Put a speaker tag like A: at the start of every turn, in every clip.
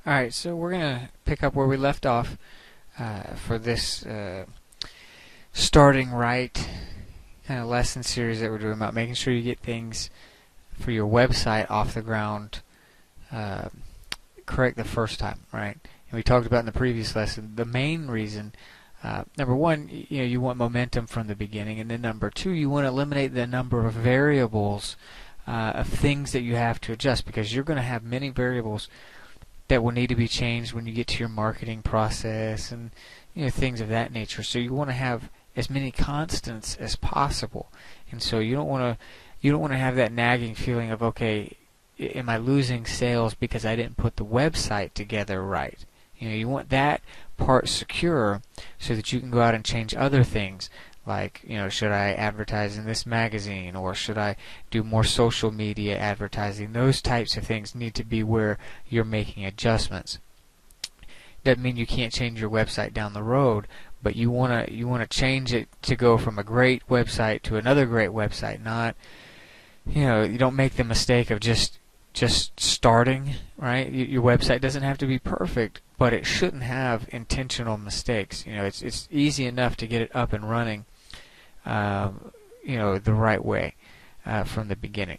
A: Alright, so we're going to pick up where we left off for this starting right kind of lesson series that we're doing about making sure you get things for your website off the ground correct the first time, right? And we talked about in the previous lesson the main reason. Number one, you want momentum from the beginning, and then number two, you want to eliminate the number of variables of things that you have to adjust, because you're going to have many variables that will need to be changed when you get to your marketing process and things of that nature. So you want to have as many constants as possible, and so you don't want to have that nagging feeling of, okay, am I losing sales because I didn't put the website together right? You want that part secure so that you can go out and change other things, like, should I advertise in this magazine, or should I do more social media advertising? Those types of things need to be where you're making adjustments. Doesn't mean you can't change your website down the road, but you want to change it to go from a great website to another great website. Not, you don't make the mistake of just starting, right? Your website doesn't have to be perfect, but it shouldn't have intentional mistakes. It's easy enough to get it up and running, the right way from the beginning.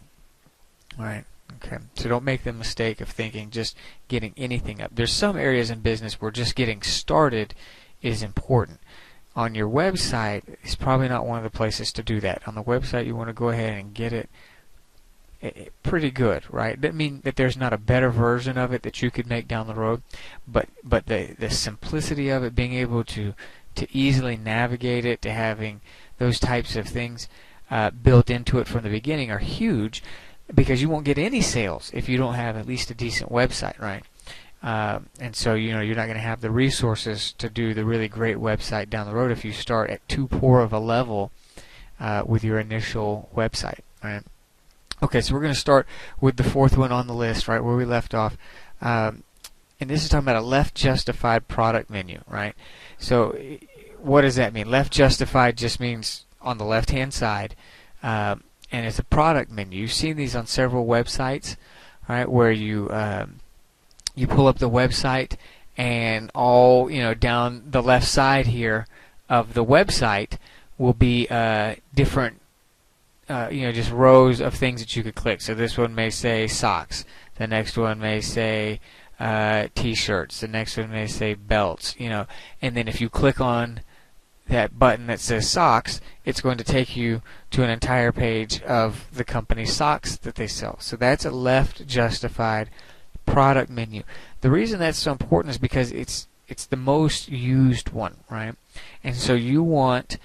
A: All right. Okay. So don't make the mistake of thinking just getting anything up. There's some areas in business where just getting started is important. On your website, it's probably not one of the places to do that. On the website, you want to go ahead and get it pretty good, right? Doesn't mean that there's not a better version of it that you could make down the road, but the simplicity of it, being able to easily navigate it, to having those types of things built into it from the beginning are huge, because you won't get any sales if you don't have at least a decent website, right? And so you're not going to have the resources to do the really great website down the road if you start at too poor of a level with your initial website, right? Okay, so we're going to start with the fourth one on the list, right, where we left off. And this is talking about a left justified product menu, right? So what does that mean? Left justified just means on the left-hand side, and it's a product menu. You've seen these on several websites, right, where you pull up the website, and all down the left side here of the website will be different just rows of things that you could click. So this one may say socks. The next one may say t-shirts. The next one may say belts. And then if you click on that button that says socks, it's going to take you to an entire page of the company's socks that they sell. So that's a left justified product menu. The reason that's so important is because it's the most used one, right? And so you want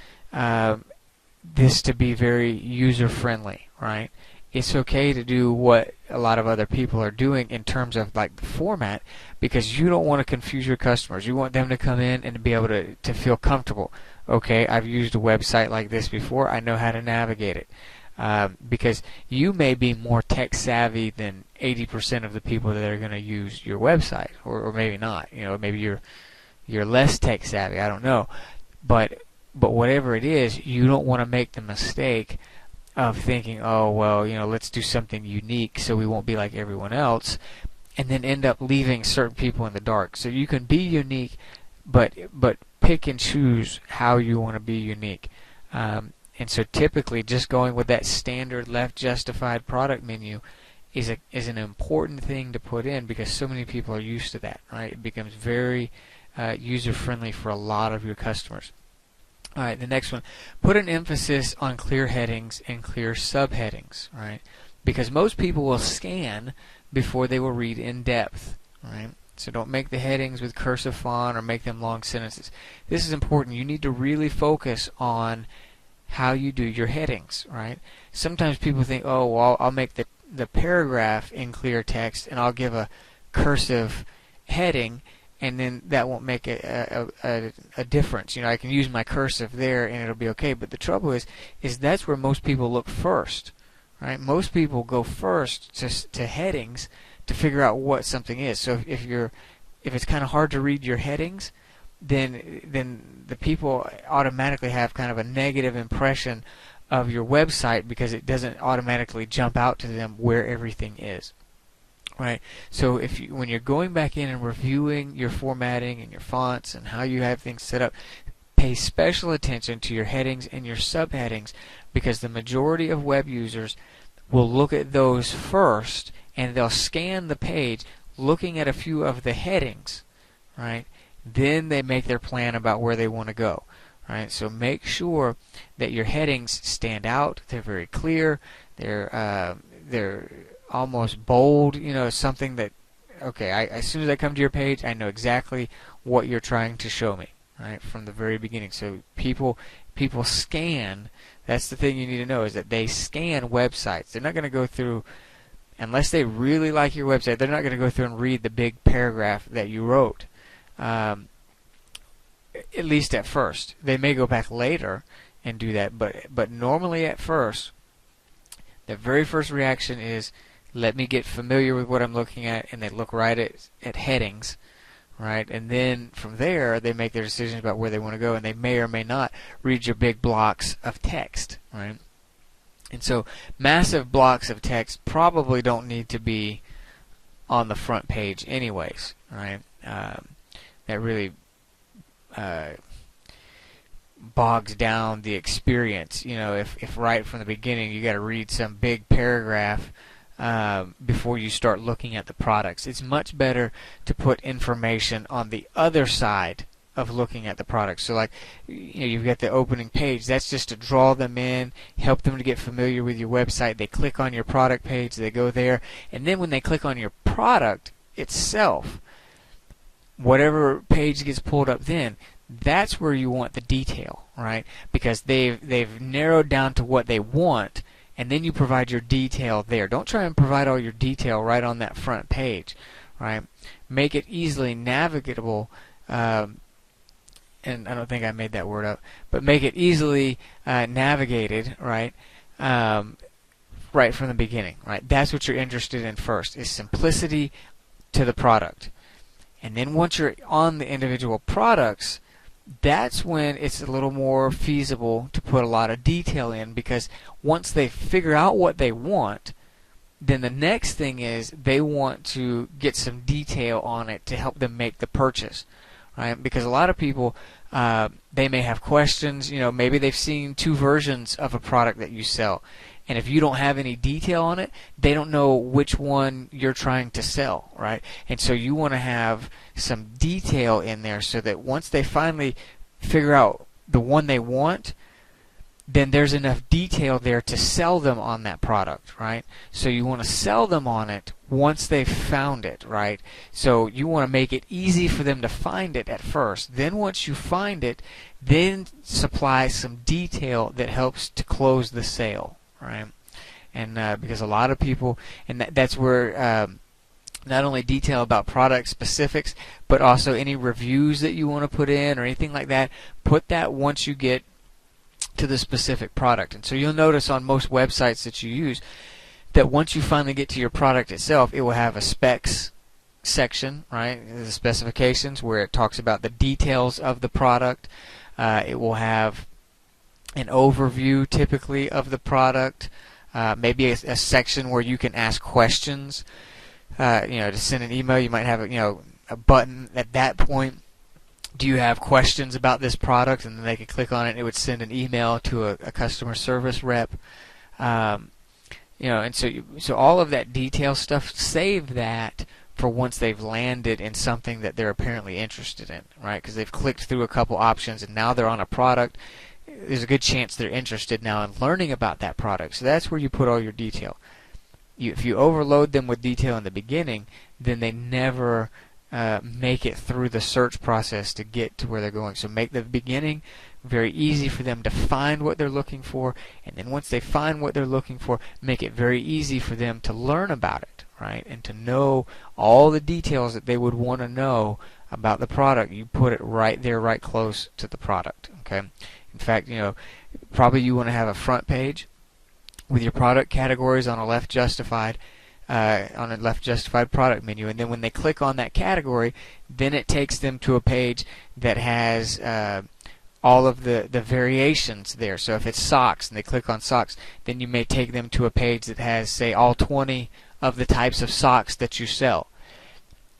A: this to be very user-friendly, right? It's okay to do what a lot of other people are doing in terms of like the format, because you don't want to confuse your customers. You want them to come in and be able to feel comfortable. Okay, I've used a website like this before. I know how to navigate it. Because you may be more tech savvy than 80% of the people that are going to use your website, or maybe not. Maybe you're less tech savvy. I don't know, but whatever it is, you don't want to make the mistake of thinking, oh, well, let's do something unique so we won't be like everyone else, and then end up leaving certain people in the dark. So you can be unique, but pick and choose how you want to be unique. And so typically just going with that standard left justified product menu is an important thing to put in, because so many people are used to that, right? It becomes very user-friendly for a lot of your customers. All right, the next one, put an emphasis on clear headings and clear subheadings, right? Because most people will scan before they will read in depth, right? So don't make the headings with cursive font or make them long sentences. This is important. You need to really focus on how you do your headings, right? Sometimes people think, oh, well, I'll make the paragraph in clear text and I'll give a cursive heading, and then that won't make a difference. I can use my cursive there and it'll be okay. But the trouble is that's where most people look first, right? Most people go first to headings to figure out what something is. So if it's kind of hard to read your headings, then the people automatically have kind of a negative impression of your website, because it doesn't automatically jump out to them where everything is. right? So when you're going back in and reviewing your formatting and your fonts and how you have things set up, pay special attention to your headings and your subheadings, because the majority of web users will look at those first, and they'll scan the page looking at a few of the headings, right? Then they make their plan about where they want to go, right? So make sure that your headings stand out. They're very clear. They're almost bold. Something that, okay, as soon as I come to your page, I know exactly what you're trying to show me, right, from the very beginning. So people scan. That's the thing you need to know, is that they scan websites. They're not going to go through, unless they really like your website, they're not going to go through and read the big paragraph that you wrote. At least at first. They may go back later and do that, but normally at first, the very first reaction is, let me get familiar with what I'm looking at, and they look right at headings, right? And then from there, they make their decisions about where they want to go, and they may or may not read your big blocks of text, right? And so massive blocks of text probably don't need to be on the front page anyways, right? That really bogs down the experience. If right from the beginning you got to read some big paragraph before you start looking at the products, it's much better to put information on the other side of looking at the products. So like, you've got the opening page. That's just to draw them in, help them to get familiar with your website. They click on your product page, they go there, and then when they click on your product itself, whatever page gets pulled up then, that's where you want the detail, right? Because they've narrowed down to what they want, and then you provide your detail there. Don't try and provide all your detail right on that front page, right? Make it easily navigable, and I don't think I made that word up, but make it easily navigated, right? Right from the beginning, right? That's what you're interested in first, is simplicity to the product. And then once you're on the individual products, that's when it's a little more feasible to put a lot of detail in, because once they figure out what they want, then the next thing is they want to get some detail on it to help them make the purchase, right? Because a lot of people, they may have questions. Maybe they've seen 2 versions of a product that you sell, and if you don't have any detail on it, they don't know which one you're trying to sell, right? And so you want to have some detail in there so that once they finally figure out the one they want, then there's enough detail there to sell them on that product, right? So you want to sell them on it once they've found it, right? So you want to make it easy for them to find it at first. Then once you find it, then supply some detail that helps to close the sale, right? And because a lot of people, and that's where not only detail about product specifics, but also any reviews that you want to put in or anything like that, put that once you get to the specific product. And so you'll notice on most websites that you use that once you finally get to your product itself, it will have a specs section, right? The specifications, where it talks about the details of the product. It will have an overview typically of the product, maybe a section where you can ask questions. To send an email, you might have a button at that point. Do you have questions about this product? And then they could click on it, and it would send an email to a customer service rep. And so all of that detail stuff, save that for once they've landed in something that they're apparently interested in, right? Because they've clicked through a couple options and now they're on a product. There's a good chance they're interested now in learning about that product. So that's where you put all your detail. If you overload them with detail in the beginning, then they never make it through the search process to get to where they're going. So make the beginning very easy for them to find what they're looking for, and then once they find what they're looking for, make it very easy for them to learn about it, right? And to know all the details that they would want to know about the product. You put it right there, right close to the product, okay? In fact, probably you want to have a front page with your product categories on a left justified product menu, and then when they click on that category, then it takes them to a page that has all of the variations there. So if it's socks and they click on socks, then you may take them to a page that has, say, all 20 of the types of socks that you sell.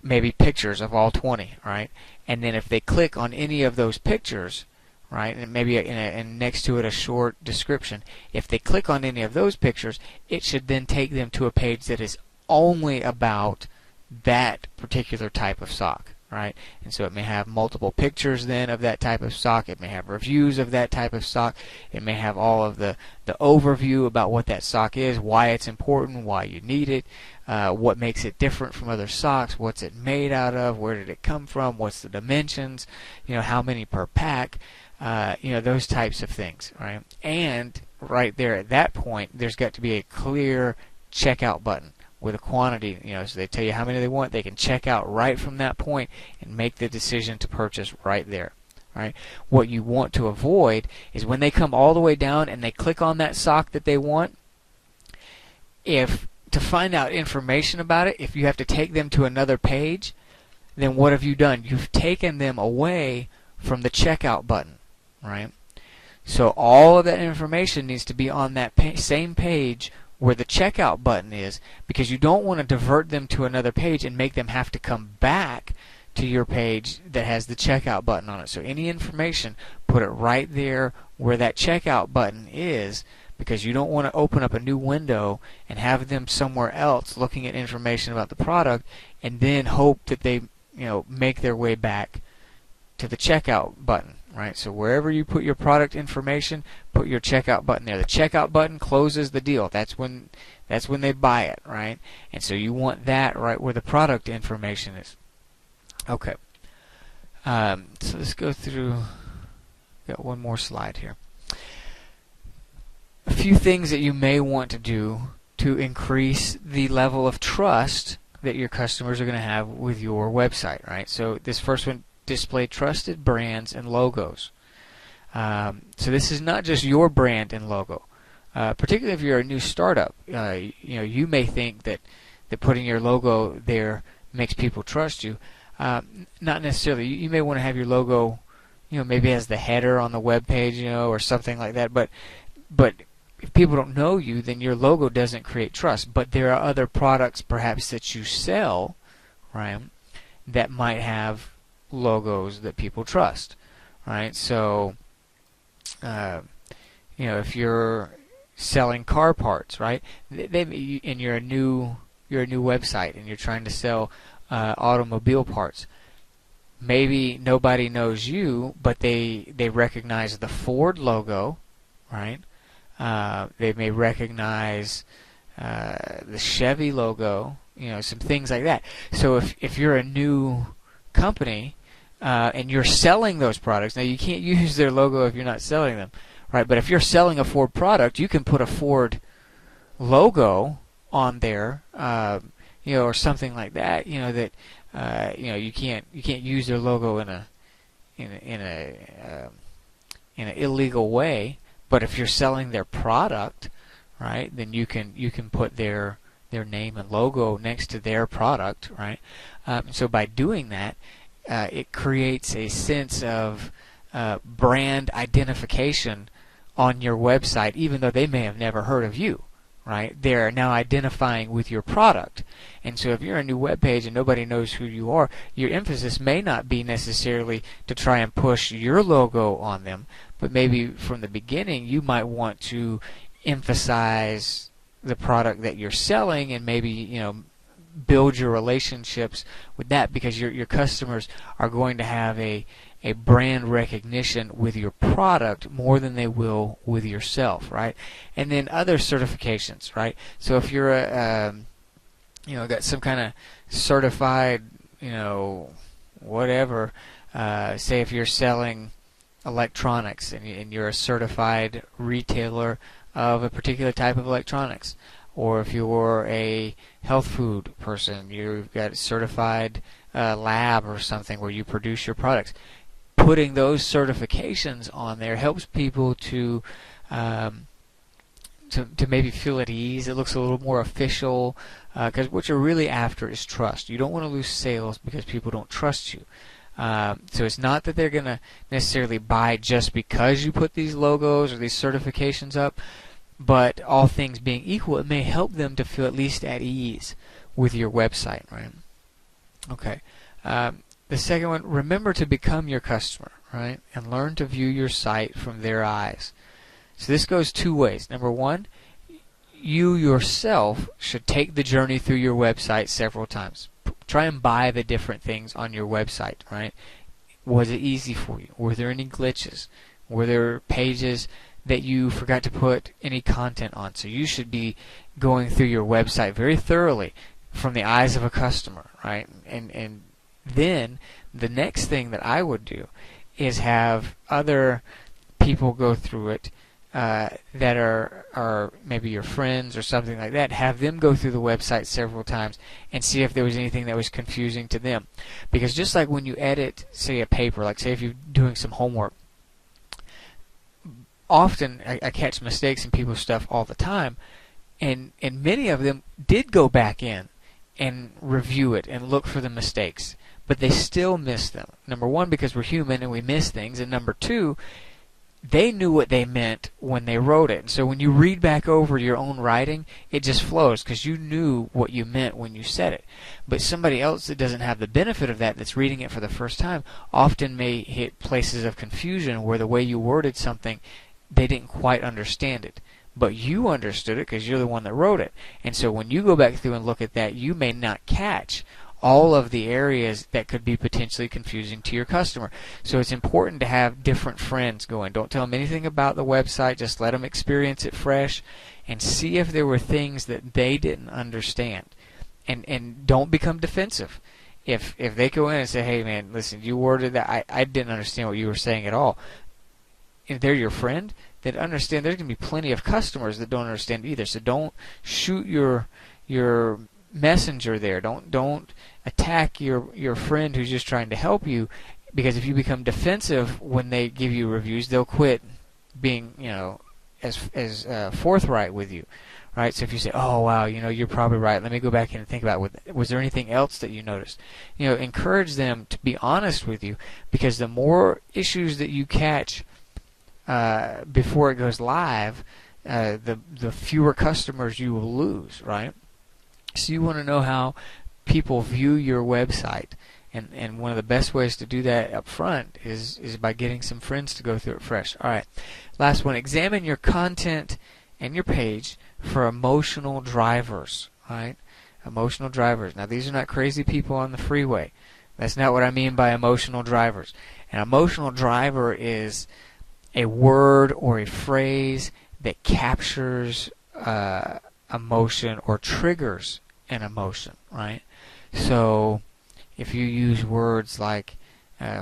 A: Maybe pictures of all 20, right? And then if they click on any of those pictures, right, and maybe and next to it a short description, if they click on any of those pictures, it should then take them to a page that is only about that particular type of sock, right? And so it may have multiple pictures then of that type of sock. It may have reviews of that type of sock. It may have all of the overview about what that sock is, why it's important, why you need it, what makes it different from other socks, what's it made out of, where did it come from, what's the dimensions, how many per pack, those types of things, right? And right there at that point, there's got to be a clear checkout button with a quantity, so they tell you how many they want. They can check out right from that point and make the decision to purchase right there. Right? What you want to avoid is when they come all the way down and they click on that sock that they want, if to find out information about it, if you have to take them to another page, then what have you done? You've taken them away from the checkout button, right? So all of that information needs to be on that same page where the checkout button is, because you don't want to divert them to another page and make them have to come back to your page that has the checkout button on it. So any information, put it right there where that checkout button is, because you don't want to open up a new window and have them somewhere else looking at information about the product and then hope that they make their way back to the checkout button. Right? So wherever you put your product information, put your checkout button there. The checkout button closes the deal. That's when they buy it, right? And so you want that right where the product information is. Okay. So let's go through. Got one more slide here. A few things that you may want to do to increase the level of trust that your customers are going to have with your website, right? So this first one, display trusted brands and logos. So this is not just your brand and logo. Particularly if you're a new startup, you may think that putting your logo there makes people trust you. Not necessarily. You may want to have your logo, maybe as the header on the web page, or something like that. But if people don't know you, then your logo doesn't create trust. But there are other products perhaps that you sell, right, that might have logos that people trust, right? So, if you're selling car parts, right, and you're a new website and you're trying to sell automobile parts, maybe nobody knows you, but they recognize the Ford logo, right? They may recognize the Chevy logo, some things like that. So if you're a new company and you're selling those products, now you can't use their logo if you're not selling them, right? But if you're selling a Ford product, you can put a Ford logo on there, or something like that, that you can't use their logo in an illegal way. But if you're selling their product, right, then you can put their name and logo next to their product, right? So by doing that, it creates a sense of brand identification on your website, even though they may have never heard of you, right? They're now identifying with your product. And so if you're a new web page and nobody knows who you are, your emphasis may not be necessarily to try and push your logo on them, but maybe from the beginning you might want to emphasize the product that you're selling and maybe, build your relationships with that, because your customers are going to have a brand recognition with your product more than they will with yourself, right? And then other certifications, right? So if you're got some kind of certified, whatever, say if you're selling electronics and you're a certified retailer of a particular type of electronics, or if you're a health food person, you've got a certified lab or something where you produce your products. Putting those certifications on there helps people to maybe feel at ease. It looks a little more official, because what you're really after is trust. You don't want to lose sales because people don't trust you. So it's not that they're going to necessarily buy just because you put these logos or these certifications up, but all things being equal, it may help them to feel at least at ease with your website, right? Okay. The second one, remember to become your customer, right? And learn to view your site from their eyes. So this goes two ways. Number one, you yourself should take the journey through your website several times. Try and buy the different things on your website, right? Was it easy for you? Were there any glitches? Were there pages that you forgot to put any content on? So you should be going through your website very thoroughly from the eyes of a customer, right? And then the next thing that I would do is have other people go through it that are maybe your friends or something like that. Have them go through the website several times and see if there was anything that was confusing to them. Because just like when you edit, say, a paper, like say if you're doing some homework, often I catch mistakes in people's stuff all the time, and many of them did go back in and review it and look for the mistakes, but they still miss them. Number one, because we're human and we miss things, and number two, they knew what they meant when they wrote it. And so when you read back over your own writing, it just flows because you knew what you meant when you said it. But somebody else that doesn't have the benefit of that, that's reading it for the first time, often may hit places of confusion where the way you worded something, they didn't quite understand it. But you understood it because you're the one that wrote it. And so when you go back through and look at that, you may not catch all of the areas that could be potentially confusing to your customer. So it's important to have different friends going. Don't tell them anything about the website. Just let them experience it fresh and see if there were things that they didn't understand. And don't become defensive. If they go in and say, hey man, listen, you worded that, I didn't understand what you were saying at all. If they're your friend, that understand there's going to be plenty of customers that don't understand either. So don't shoot your messenger there. Don't attack your friend who's just trying to help you, because if you become defensive when they give you reviews, they'll quit being, as forthright with you, right? So if you say, oh wow, you're probably right, let me go back in and think about was there anything else that you noticed? Encourage them to be honest with you, because the more issues that you catch before it goes live, the fewer customers you will lose, right? So you want to know how people view your website, and one of the best ways to do that up front is by getting some friends to go through it fresh. All right, last one. Examine your content and your page for emotional drivers. Right, emotional drivers. Now these are not crazy people on the freeway. That's not what I mean by emotional drivers. An emotional driver is a word or a phrase that captures emotion or triggers an emotion, right? So if you use words like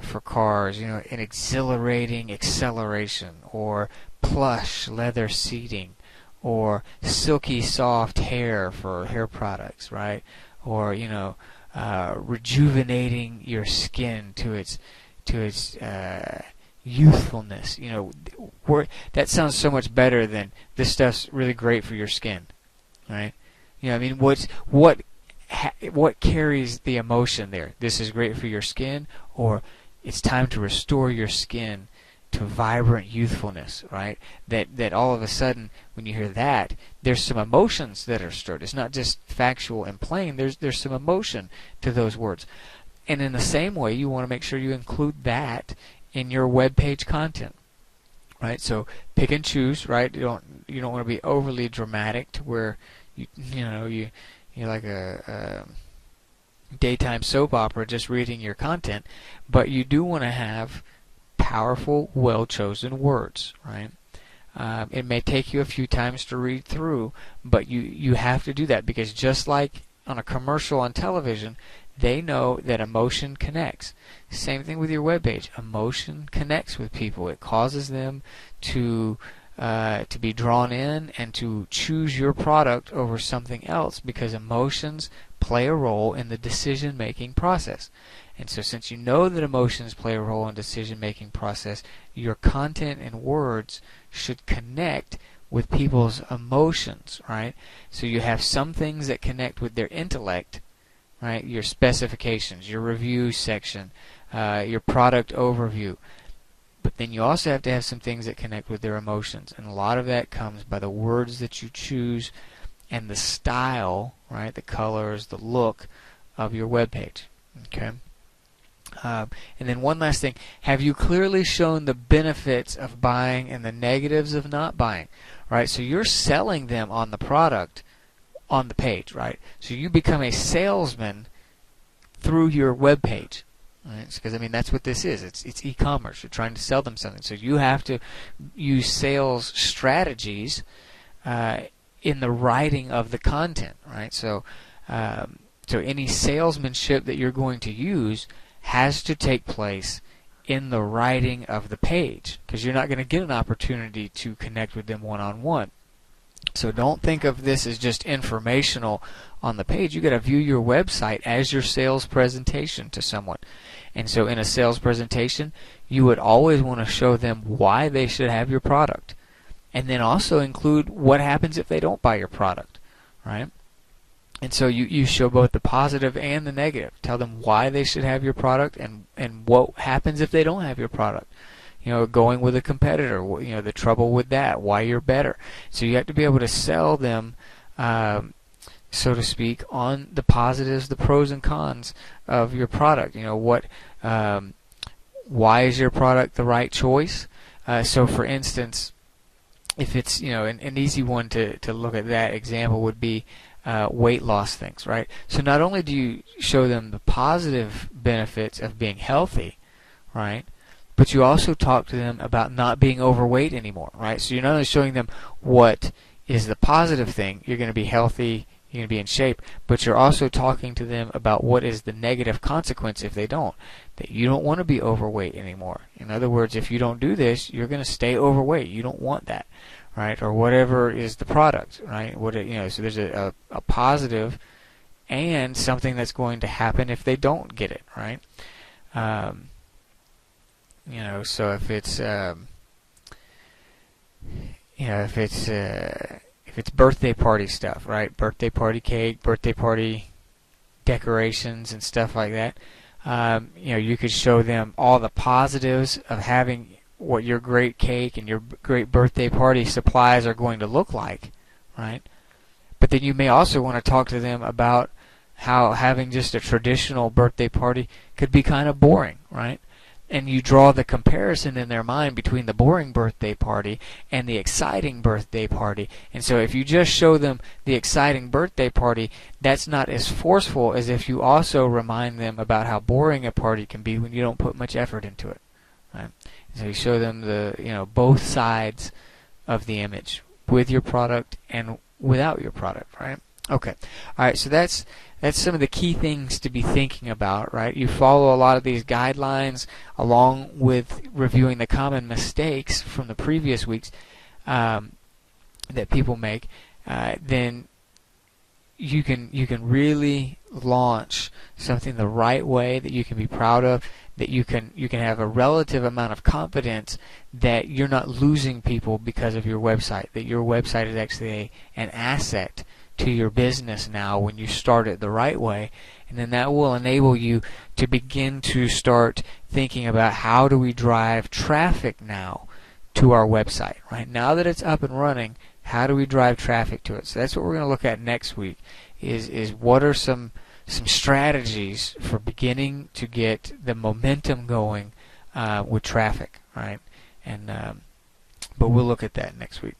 A: for cars, an exhilarating acceleration, or plush leather seating, or silky soft hair for hair products, right? Or rejuvenating your skin to its youthfulness. That sounds so much better than this stuff's really great for your skin, right? What carries the emotion there? This is great for your skin, or it's time to restore your skin to vibrant youthfulness, right? That all of a sudden, when you hear that, there's some emotions that are stirred. It's not just factual and plain. There's some emotion to those words. And in the same way, you want to make sure you include that in your web page content, right? So pick and choose, right? You don't want to be overly dramatic to where you're like a daytime soap opera just reading your content, but you do want to have powerful, well-chosen words, right? It may take you a few times to read through, but you have to do that, because just like on a commercial on television, they know that emotion connects. Same thing with your webpage. Emotion connects with people. It causes them to be drawn in and to choose your product over something else, because emotions play a role in the decision-making process. And so since you know that emotions play a role in the decision-making process, your content and words should connect with people's emotions, right? So you have some things that connect with their intellect, right? Your specifications, your review section, your product overview. But then you also have to have some things that connect with their emotions, and a lot of that comes by the words that you choose and the style, right? The colors, the look of your web page. Okay. And then one last thing: have you clearly shown the benefits of buying and the negatives of not buying? Right. So you're selling them on the product on the page, right? So you become a salesman through your web page. Right? Because I mean that's what this is. It's e-commerce. You're trying to sell them something. So you have to use sales strategies in the writing of the content, right? So so any salesmanship that you're going to use has to take place in the writing of the page, because you're not going to get an opportunity to connect with them one-on-one. So don't think of this as just informational on the page. You got to view your website as your sales presentation to someone. And so in a sales presentation, you would always want to show them why they should have your product. And then also include what happens if they don't buy your product, right? And so you show both the positive and the negative. Tell them why they should have your product and what happens if they don't have your product. You know, going with a competitor, you know, the trouble with that, why you're better. So you have to be able to sell them, so to speak, on the positives, the pros and cons of your product. You know, why is your product the right choice? So for instance, if it's, you know, an easy one to look at that example would be weight loss things, right? So not only do you show them the positive benefits of being healthy, right, but you also talk to them about not being overweight anymore, right? So you're not only showing them what is the positive thing, you're going to be healthy, you're going to be in shape, but you're also talking to them about what is the negative consequence if they don't. That you don't want to be overweight anymore. In other words, if you don't do this, you're going to stay overweight. You don't want that, right? Or whatever is the product, right? So there's a positive and something that's going to happen if they don't get it, right? So if it's if it's birthday party stuff, right? Birthday party cake, birthday party decorations and stuff like that. You could show them all the positives of having what your great cake and your great birthday party supplies are going to look like, right? But then you may also want to talk to them about how having just a traditional birthday party could be kind of boring, right? And you draw the comparison in their mind between the boring birthday party and the exciting birthday party. And so if you just show them the exciting birthday party, that's not as forceful as if you also remind them about how boring a party can be when you don't put much effort into it. Right? So you show them both sides of the image, with your product and without your product, right? Okay. All right, so that's some of the key things to be thinking about, right? You follow a lot of these guidelines along with reviewing the common mistakes from the previous weeks that people make, then you can really launch something the right way that you can be proud of, that you can have a relative amount of confidence that you're not losing people because of your website, that your website is actually an asset to your business now when you start it the right way. And then that will enable you to begin to start thinking about how do we drive traffic now to our website, right? Now that it's up and running, how do we drive traffic to it? So that's what we're going to look at next week, is what are some strategies for beginning to get the momentum going with traffic, right? And but we'll look at that next week.